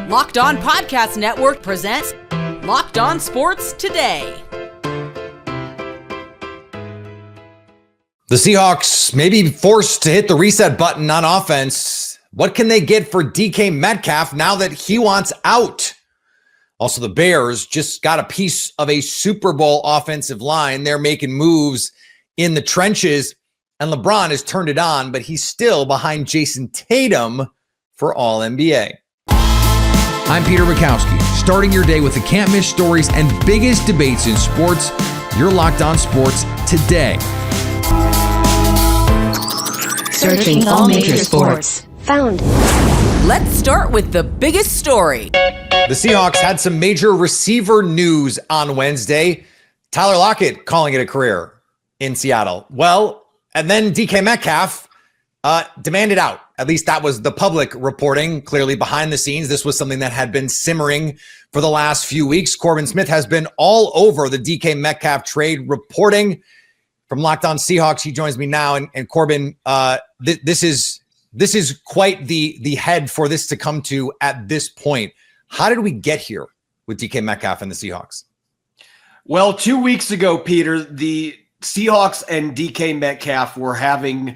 Locked On Podcast Network presents Locked On Sports Today. The Seahawks may be forced to hit the reset button on offense. What can they get for DK Metcalf now that he wants out? Also, the Bears just got a piece of a Super Bowl offensive line. They're making moves in the trenches, and LeBron has turned it on, but he's still behind Jayson Tatum for All-NBA. I'm Peter Bukowski, starting your day with the can't-miss stories and biggest debates in sports. You're Locked On Sports Today. Searching all major sports. Found. Let's start with the biggest story. The Seahawks had some major receiver news on Wednesday. Tyler Lockett calling it a career in Seattle. Well, and then DK Metcalf demanded out. At least that was the public reporting. Clearly behind the scenes, this was something that had been simmering for the last few weeks. Corbin Smith has been all over the DK Metcalf trade reporting. From Locked On Seahawks, he joins me now. And Corbin, this is quite the head for this to come to at this point. How did we get here with DK Metcalf and the Seahawks? Well, 2 weeks ago, Peter, the Seahawks and DK Metcalf were having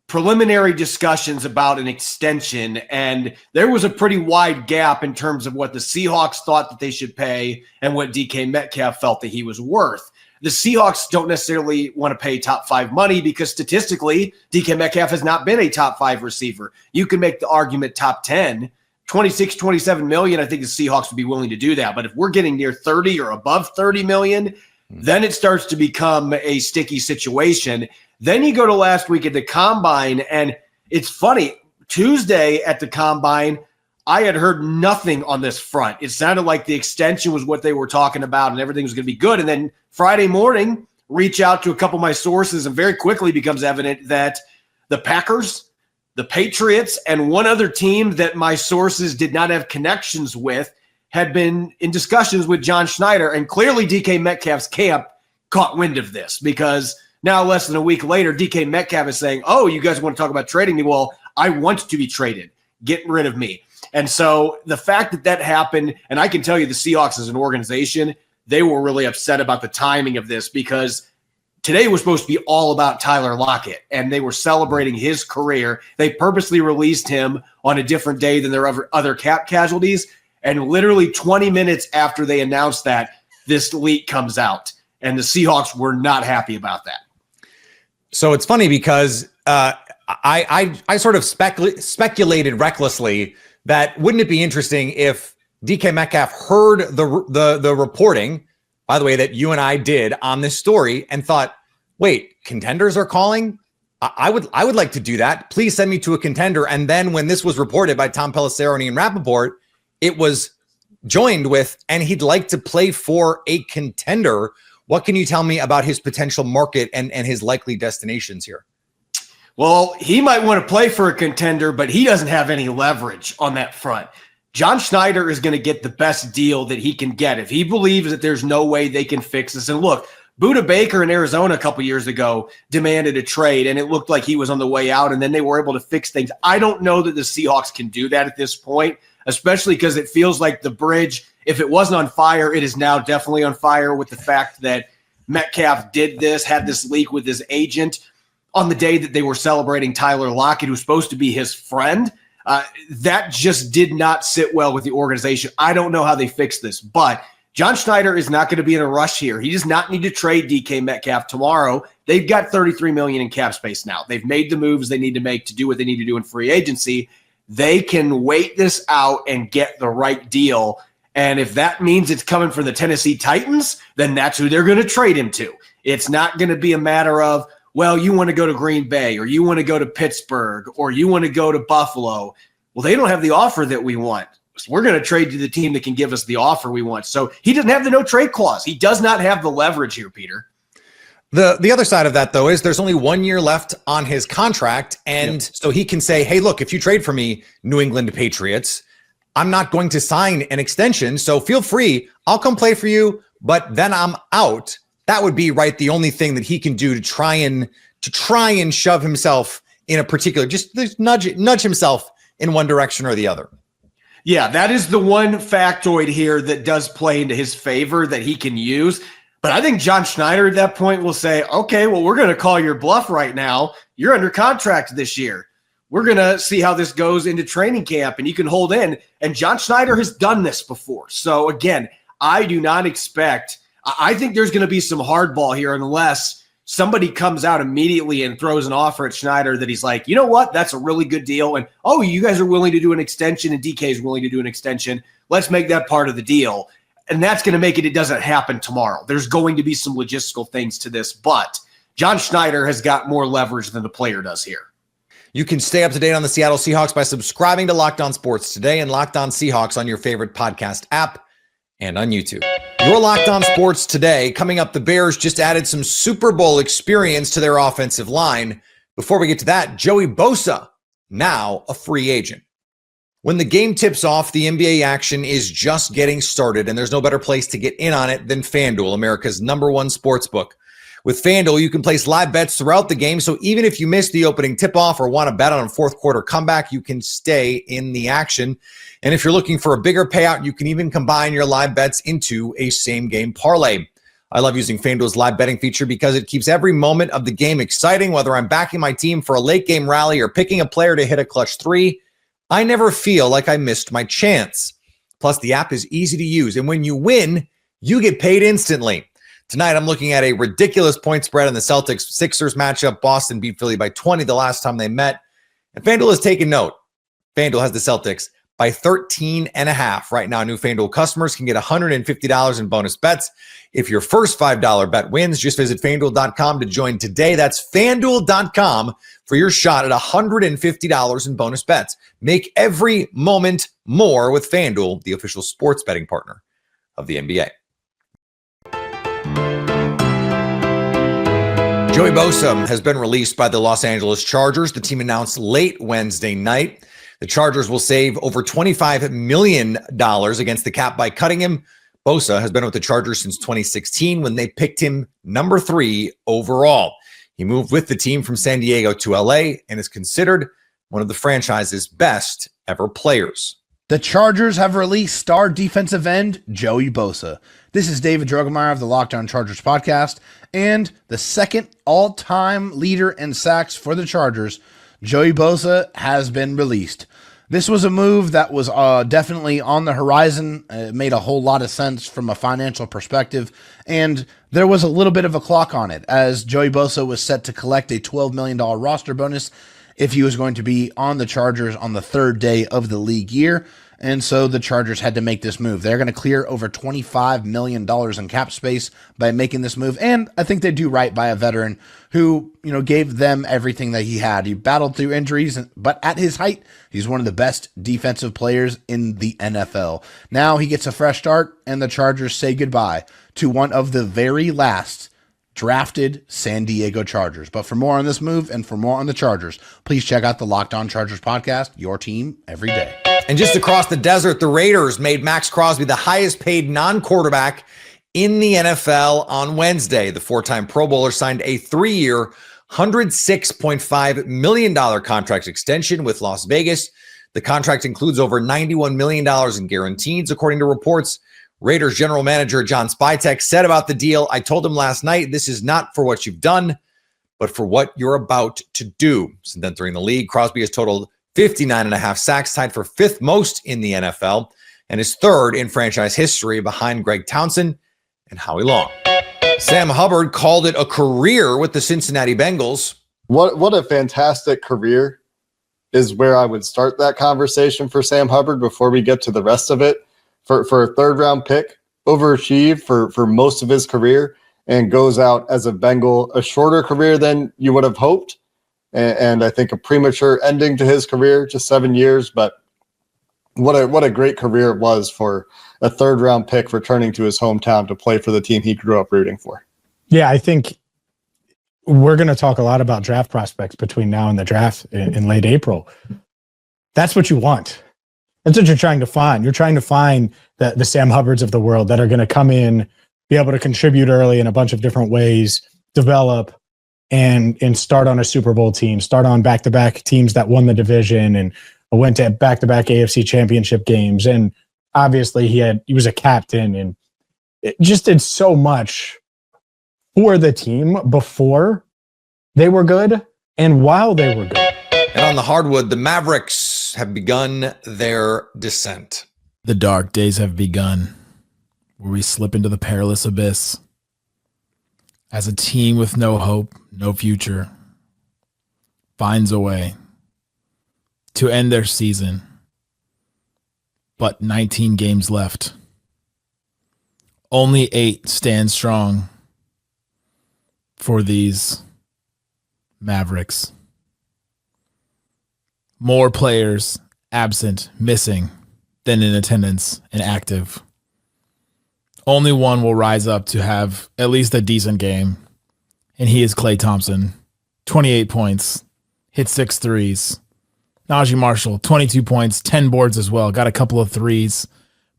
preliminary discussions about an extension, and there was a pretty wide gap in terms of what the Seahawks thought that they should pay and what DK Metcalf felt that he was worth. The Seahawks don't necessarily want to pay top five money because statistically, DK Metcalf has not been a top five receiver. You can make the argument top 10, 26, 27 million. I think the Seahawks would be willing to do that. But if we're getting near 30 or above 30 million, then it starts to become a sticky situation. Then you go to last week at the Combine, and it's funny. Tuesday at the Combine, I had heard nothing on this front. It sounded like the extension was what they were talking about and everything was going to be good. And then Friday morning, reach out to a couple of my sources, and very quickly becomes evident that the Packers, the Patriots, and one other team that my sources did not have connections with had been in discussions with John Schneider. And clearly DK Metcalf's camp caught wind of this, because now less than a week later, DK Metcalf is saying, oh, you guys want to talk about trading me? Well, I want to be traded. Get rid of me. And so the fact that that happened, and I can tell you the Seahawks as an organization, they were really upset about the timing of this, because today was supposed to be all about Tyler Lockett, and they were celebrating his career. They purposely released him on a different day than their other cap casualties. And literally 20 minutes after they announced that, this leak comes out, and the Seahawks were not happy about that. So it's funny because I sort of speculated recklessly that wouldn't it be interesting if DK Metcalf heard the reporting, by the way, that you and I did on this story, and thought, wait, contenders are calling? I would like to do that. Please send me to a contender. And then when this was reported by Tom Pelissero and Ian Rappaport, it was joined with, and he'd like to play for a contender. What can you tell me about his potential market and his likely destinations here? Well, he might want to play for a contender, but he doesn't have any leverage on that front. John Schneider is going to get the best deal that he can get. If he believes that there's no way they can fix this, and look, Budda Baker in Arizona a couple years ago demanded a trade, and it looked like he was on the way out, and then they were able to fix things. I don't know that the Seahawks can do that at this point, especially because it feels like the bridge, if it wasn't on fire, it is now definitely on fire with the fact that Metcalf did this, had this leak with his agent on the day that they were celebrating Tyler Lockett, who's supposed to be his friend. That just did not sit well with the organization. I don't know how they fix this, but John Schneider is not going to be in a rush here. He does not need to trade DK Metcalf tomorrow. They've got $33 million in cap space now. They've made the moves they need to make to do what they need to do in free agency. They can wait this out and get the right deal. And if that means it's coming from the Tennessee Titans, then that's who they're going to trade him to. It's not going to be a matter of, well, you want to go to Green Bay, or you want to go to Pittsburgh, or you want to go to Buffalo. Well, they don't have the offer that we want. So we're going to trade to the team that can give us the offer we want. So he doesn't have the no trade clause. He does not have the leverage here, Peter. The other side of that, though, is there's only 1 year left on his contract. And so he can say, hey, look, if you trade for me, New England Patriots, I'm not going to sign an extension. So feel free. I'll come play for you, but then I'm out. That would be the only thing that he can do to try and shove himself in a particular, just nudge himself in one direction or the other. Yeah, that is the one factoid here that does play into his favor that he can use. But I think John Schneider at that point will say, okay, well, we're going to call your bluff right now. You're under contract this year. We're going to see how this goes into training camp, and you can hold in. And John Schneider has done this before. So, again, I do not expect – I think there's going to be some hardball here unless somebody comes out immediately and throws an offer at Schneider that he's like, you know what, that's a really good deal. And, oh, you guys are willing to do an extension and DK is willing to do an extension. Let's make that part of the deal. And that's going to make it doesn't happen tomorrow. There's going to be some logistical things to this, but John Schneider has got more leverage than the player does here. You can stay up to date on the Seattle Seahawks by subscribing to Locked On Sports Today and Locked On Seahawks on your favorite podcast app and on YouTube. Your Locked On Sports Today. Coming up, the Bears just added some Super Bowl experience to their offensive line. Before we get to that, Joey Bosa, now a free agent. When the game tips off, the NBA action is just getting started, and there's no better place to get in on it than FanDuel, America's #1 sports book. With FanDuel, you can place live bets throughout the game, so even if you miss the opening tip-off or want to bet on a fourth quarter comeback, you can stay in the action. And if you're looking for a bigger payout, you can even combine your live bets into a same-game parlay. I love using FanDuel's live betting feature because it keeps every moment of the game exciting, whether I'm backing my team for a late-game rally or picking a player to hit a clutch three. I never feel like I missed my chance. Plus, the app is easy to use, and when you win, you get paid instantly. Tonight, I'm looking at a ridiculous point spread in the Celtics-Sixers matchup. Boston beat Philly by 20 the last time they met, and FanDuel has taken note. FanDuel has the Celtics by 13.5. Right now, new FanDuel customers can get $150 in bonus bets. If your first $5 bet wins, just visit FanDuel.com to join today. That's FanDuel.com for your shot at $150 in bonus bets. Make every moment more with FanDuel, the official sports betting partner of the NBA. Joey Bosa has been released by the Los Angeles Chargers. The team announced late Wednesday night. The Chargers will save over $25 million against the cap by cutting him. Bosa has been with the Chargers since 2016 when they picked him number 3 overall. He moved with the team from San Diego to LA and is considered one of the franchise's best ever players. The Chargers have released star defensive end Joey Bosa. This is David Drogemeyer of the Locked On Chargers podcast, and the second all-time leader in sacks for the Chargers, Joey Bosa, has been released. This was a move that was definitely on the horizon. It made a whole lot of sense from a financial perspective, and there was a little bit of a clock on it, as Joey Bosa was set to collect a $12 million roster bonus if he was going to be on the Chargers on the third day of the league year. And so the Chargers had to make this move. They're going to clear over $25 million in cap space by making this move. And I think they do right by a veteran who, gave them everything that he had. He battled through injuries, but at his height, he's one of the best defensive players in the NFL. Now he gets a fresh start, and the Chargers say goodbye to one of the very last drafted San Diego Chargers. But for more on this move and for more on the Chargers, please check out the Locked On Chargers podcast, your team every day. And just across the desert, the Raiders made Max Crosby the highest paid non-quarterback in the NFL on Wednesday. The 4-time Pro Bowler signed a 3-year, $106.5 million contract extension with Las Vegas. The contract includes over $91 million in guarantees, according to reports. Raiders general manager John Spytek said about the deal, "I told him last night, this is not for what you've done, but for what you're about to do." Since entering the league, Crosby has totaled 59.5 sacks, tied for 5th most in the NFL, and is 3rd in franchise history behind Greg Townsend and Howie Long. Sam Hubbard called it a career with the Cincinnati Bengals. What a fantastic career is where I would start that conversation for Sam Hubbard before we get to the rest of it. For a 3rd-round pick, overachieved for most of his career, and goes out as a Bengal, a shorter career than you would have hoped, and I think a premature ending to his career, just 7 years. But what a great career it was for a 3rd-round pick returning to his hometown to play for the team he grew up rooting for. Yeah, I think we're going to talk a lot about draft prospects between now and the draft in late April. That's what you want. That's what you're trying to find. You're trying to find the Sam Hubbards of the world that are going to come in, be able to contribute early in a bunch of different ways, develop, and start on a Super Bowl team, start on back-to-back teams that won the division, and went to back-to-back AFC championship games. And obviously he was a captain and it just did so much for the team before they were good and while they were good. And on the hardwood, the Mavericks have begun their descent. The dark days have begun, where we slip into the perilous abyss. As a team with no hope, no future, finds a way to end their season, but 19 games left. Only 8 stand strong for these Mavericks. More players absent, missing, than in attendance and active. Only one will rise up to have at least a decent game, and he is Klay Thompson. 28 points, hit 6 threes. Najee Marshall, 22 points, 10 boards as well, got a couple of threes,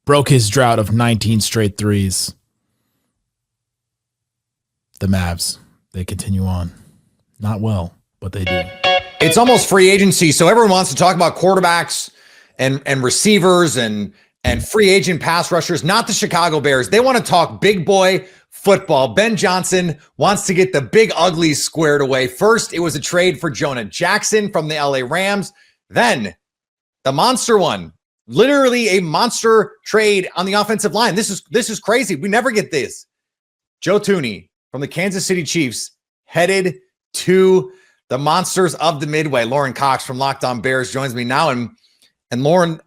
broke his drought of 19 straight threes. The Mavs, they continue on. Not well, but they do. It's almost free agency, so everyone wants to talk about quarterbacks and receivers and free agent pass rushers, not the Chicago Bears. They want to talk big boy football. Ben Johnson wants to get the big uglies squared away. First, it was a trade for Jonah Jackson from the LA Rams. Then the monster one, literally a monster trade on the offensive line. This is crazy. We never get this. Joe Thuney from the Kansas City Chiefs headed to the monsters of the Midway. Lauren Cox from Locked On Bears joins me now. And Lauren,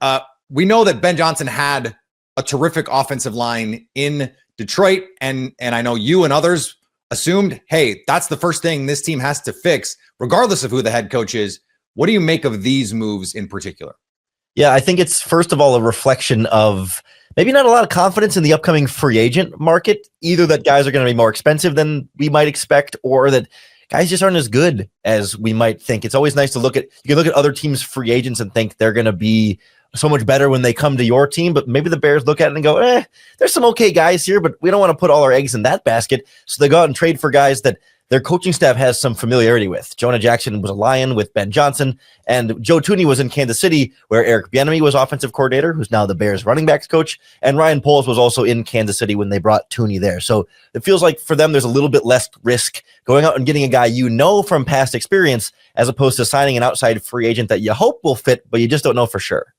we know that Ben Johnson had a terrific offensive line in Detroit. And I know you and others assumed, hey, that's the first thing this team has to fix, regardless of who the head coach is. What do you make of these moves in particular? Yeah, I think it's, first of all, a reflection of maybe not a lot of confidence in the upcoming free agent market, either that guys are going to be more expensive than we might expect, or that guys just aren't as good as we might think. It's always nice to you can look at other teams' free agents and think they're going to be so much better when they come to your team, but maybe the Bears look at it and go, there's some okay guys here, but we don't want to put all our eggs in that basket. So they go out and trade for guys that their coaching staff has some familiarity with. Jonah Jackson was a Lion with Ben Johnson, and Joe Thuney was in Kansas City, where Eric Bieniemy was offensive coordinator, who's now the Bears running backs coach, and Ryan Poles was also in Kansas City when they brought Thuney there. So it feels like for them, there's a little bit less risk going out and getting a guy from past experience, as opposed to signing an outside free agent that you hope will fit, but you just don't know for sure.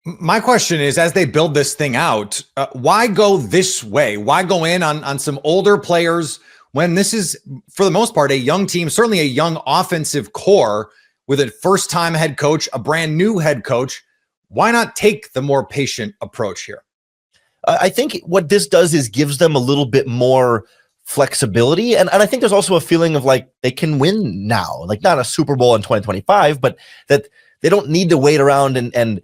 My question is, as they build this thing out, why go this way? Why go in on some older players when this is, for the most part, a young team, certainly a young offensive core with a first-time head coach, a brand new head coach? Why not take the more patient approach here? I think what this does is gives them a little bit more flexibility. And I think there's also a feeling of like they can win now, like not a Super Bowl in 2025, but that they don't need to wait around and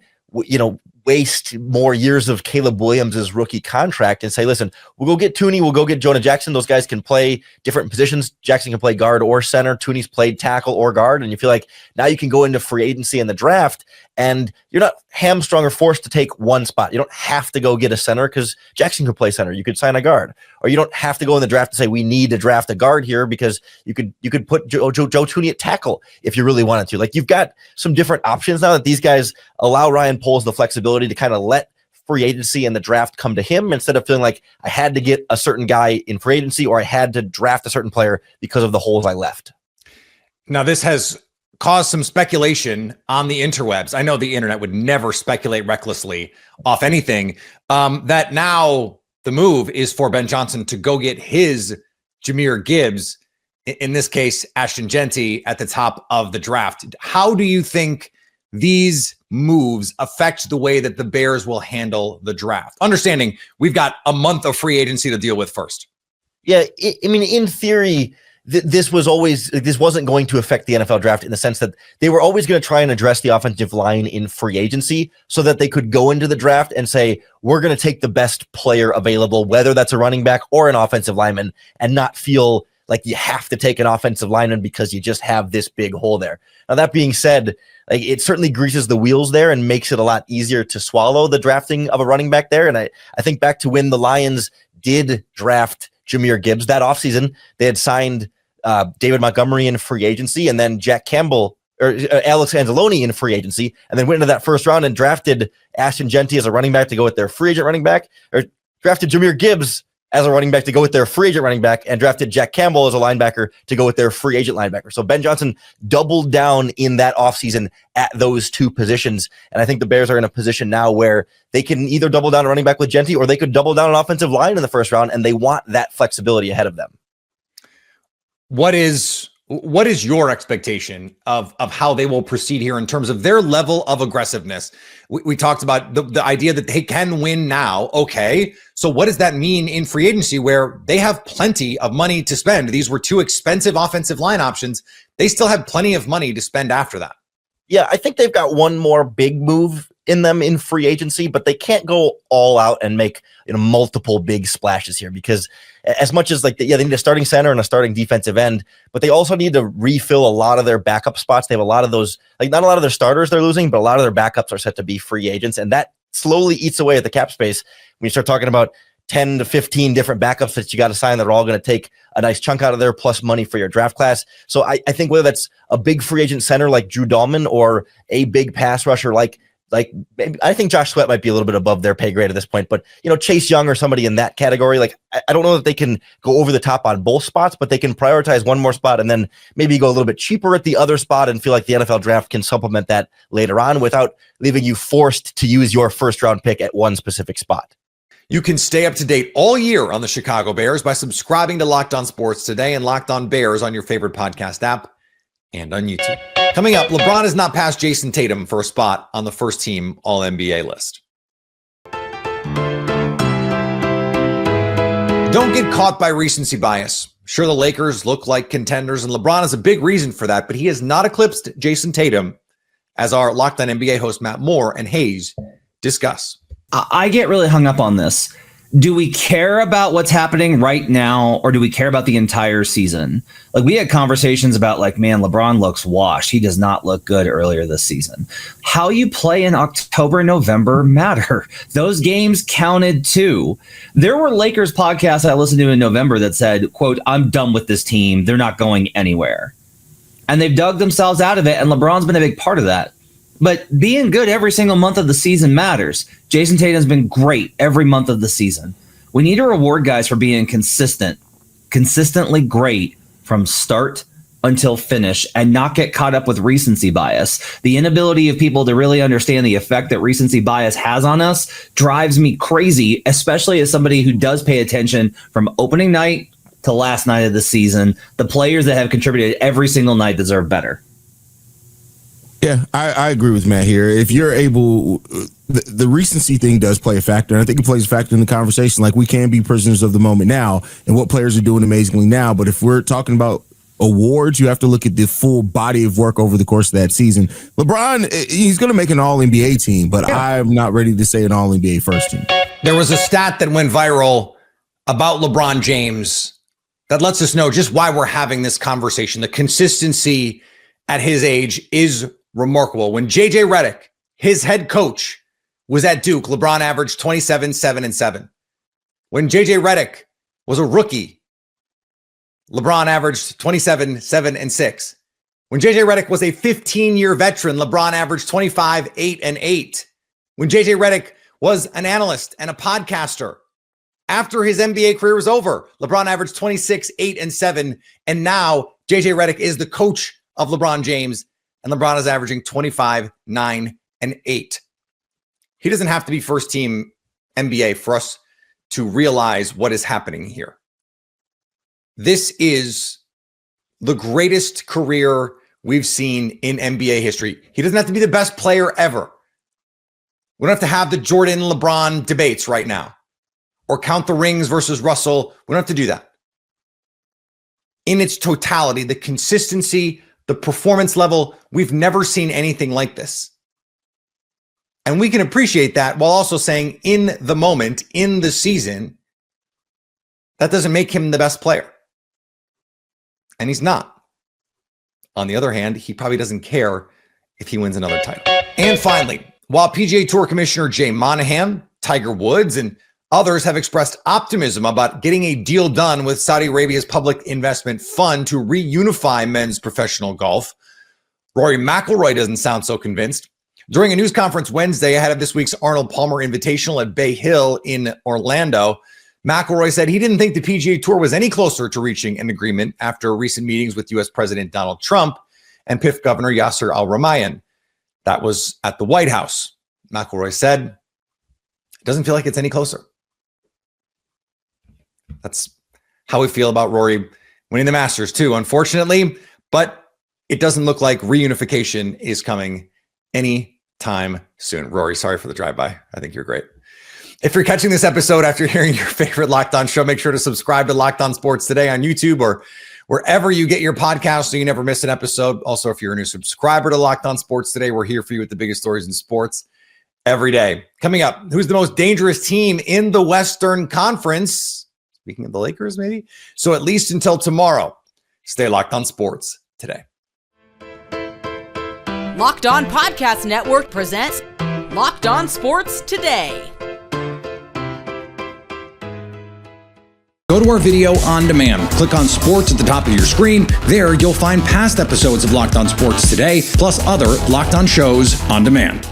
waste more years of Caleb Williams' rookie contract and say, listen, we'll go get Thuney, we'll go get Jonah Jackson. Those guys can play different positions. Jackson can play guard or center. Thuney's played tackle or guard. And you feel like now you can go into free agency and the draft, and you're not hamstrung or forced to take one spot. You don't have to go get a center because Jackson could play center. You could sign a guard. Or you don't have to go in the draft and say, we need to draft a guard here, because you could put Joe Thuney at tackle if you really wanted to. Like, you've got some different options now that these guys allow Ryan Poles the flexibility to kind of let free agency and the draft come to him, instead of feeling like I had to get a certain guy in free agency or I had to draft a certain player because of the holes I left. Now, this has caused some speculation on the interwebs. I know the internet would never speculate recklessly off anything. That now the move is for Ben Johnson to go get his Jahmyr Gibbs, in this case, Ashton Genty, at the top of the draft. How do you think these moves affect the way that the Bears will handle the draft? Understanding we've got a month of free agency to deal with first. Yeah, I mean, in theory, this wasn't going to affect the NFL draft, in the sense that they were always going to try and address the offensive line in free agency so that they could go into the draft and say, we're going to take the best player available, whether that's a running back or an offensive lineman, and not feel like you have to take an offensive lineman because you just have this big hole there. Now, that being said, like, it certainly greases the wheels there and makes it a lot easier to swallow the drafting of a running back there. And I think back to when the Lions did draft Jahmyr Gibbs that offseason, they had signed David Montgomery in free agency, and then Jack Campbell Alex Anzalone in free agency, and then went into that first round and drafted Ashton Genty as a running back to go with their free agent running back, or drafted Jahmyr Gibbs as a running back to go with their free agent running back, and drafted Jack Campbell as a linebacker to go with their free agent linebacker. So Ben Johnson doubled down in that offseason at those two positions. And I think the Bears are in a position now where they can either double down a running back with Genty, or they could double down an offensive line in the first round, and they want that flexibility ahead of them. What is your expectation of how they will proceed here in terms of their level of aggressiveness? We talked about the idea that they can win now. Okay. So what does that mean in free agency where they have plenty of money to spend? These were two expensive offensive line options. They still have plenty of money to spend after that. Yeah, I think they've got one more big move in them in free agency, but they can't go all out and make multiple big splashes here, because as much as they need a starting center and a starting defensive end, but they also need to refill a lot of their backup spots. They have a lot of those, not a lot of their starters they're losing, but a lot of their backups are set to be free agents, and that slowly eats away at the cap space when you start talking about 10 to 15 different backups that you got to sign that are all going to take a nice chunk out of there, plus money for your draft class. So I think whether that's a big free agent center like Drew Dahlman or a big pass rusher like maybe, I think Josh Sweat might be a little bit above their pay grade at this point, but Chase Young or somebody in that category, I don't know that they can go over the top on both spots, but they can prioritize one more spot and then maybe go a little bit cheaper at the other spot and feel like the NFL draft can supplement that later on without leaving you forced to use your first round pick at one specific spot. You can stay up to date all year on the Chicago Bears by subscribing to Locked On Sports Today and Locked On Bears on your favorite podcast app and on YouTube. Coming up, LeBron has not passed Jayson Tatum for a spot on the first team All-NBA list. Don't get caught by recency bias. Sure, the Lakers look like contenders, and LeBron is a big reason for that, but he has not eclipsed Jayson Tatum, as our Locked On NBA host Matt Moore and Hayes discuss. I get really hung up on this. Do we care about what's happening right now, or do we care about the entire season? We had conversations about man, LeBron looks washed. He does not look good earlier this season. How you play in October, November matter. Those games counted too. There were Lakers podcasts I listened to in November that said, quote, "I'm done with this team. They're not going anywhere." And they've dug themselves out of it, and LeBron's been a big part of that. But being good every single month of the season matters. Jayson Tatum's been great every month of the season. We need to reward guys for being consistently great from start until finish, and not get caught up with recency bias. The inability of people to really understand the effect that recency bias has on us drives me crazy, especially as somebody who does pay attention from opening night to last night of the season. The players that have contributed every single night deserve better. Yeah, I agree with Matt here. If you're able, the recency thing does play a factor. And I think it plays a factor in the conversation. We can be prisoners of the moment now and what players are doing amazingly now. But if we're talking about awards, you have to look at the full body of work over the course of that season. LeBron, he's going to make an All-NBA team, but I'm not ready to say an All-NBA first team. There was a stat that went viral about LeBron James that lets us know just why we're having this conversation. The consistency at his age is remarkable. When JJ Redick, his head coach, was at Duke, LeBron averaged 27, 7, and 7. When JJ Redick was a rookie, LeBron averaged 27, 7, and 6. When JJ Redick was a 15-year veteran, LeBron averaged 25, 8, and 8. When JJ Redick was an analyst and a podcaster, after his NBA career was over, LeBron averaged 26, 8, and 7. And now JJ Redick is the coach of LeBron James, and LeBron is averaging 25, 9, and 8. He doesn't have to be first team NBA for us to realize what is happening here. This is the greatest career we've seen in NBA history. He doesn't have to be the best player ever. We don't have to have the Jordan LeBron debates right now, or count the rings versus Russell. We don't have to do that. In its totality, the consistency, the performance level, we've never seen anything like this. And we can appreciate that while also saying in the moment, in the season, that doesn't make him the best player. And he's not. On the other hand, he probably doesn't care if he wins another title. And finally, while PGA Tour Commissioner Jay Monahan, Tiger Woods, and others have expressed optimism about getting a deal done with Saudi Arabia's public investment fund to reunify men's professional golf, Rory McIlroy doesn't sound so convinced. During a news conference Wednesday ahead of this week's Arnold Palmer Invitational at Bay Hill in Orlando, McIlroy said he didn't think the PGA Tour was any closer to reaching an agreement after recent meetings with U.S. President Donald Trump and PIF Governor Yasser Al-Rumayyan. That was at the White House. McIlroy said, it doesn't feel like it's any closer. That's how we feel about Rory winning the Masters too, unfortunately, but it doesn't look like reunification is coming anytime soon. Rory, sorry for the drive-by. I think you're great. If you're catching this episode after hearing your favorite Locked On show, make sure to subscribe to Locked On Sports Today on YouTube or wherever you get your podcast so you never miss an episode. Also, if you're a new subscriber to Locked On Sports Today, we're here for you with the biggest stories in sports every day. Coming up, who's the most dangerous team in the Western Conference? Speaking of the Lakers, maybe? So at least until tomorrow, stay locked on sports today. Locked On Podcast Network presents Locked On Sports Today. Go to our video on demand. Click on sports at the top of your screen. There, you'll find past episodes of Locked On Sports Today, plus other Locked On shows on demand.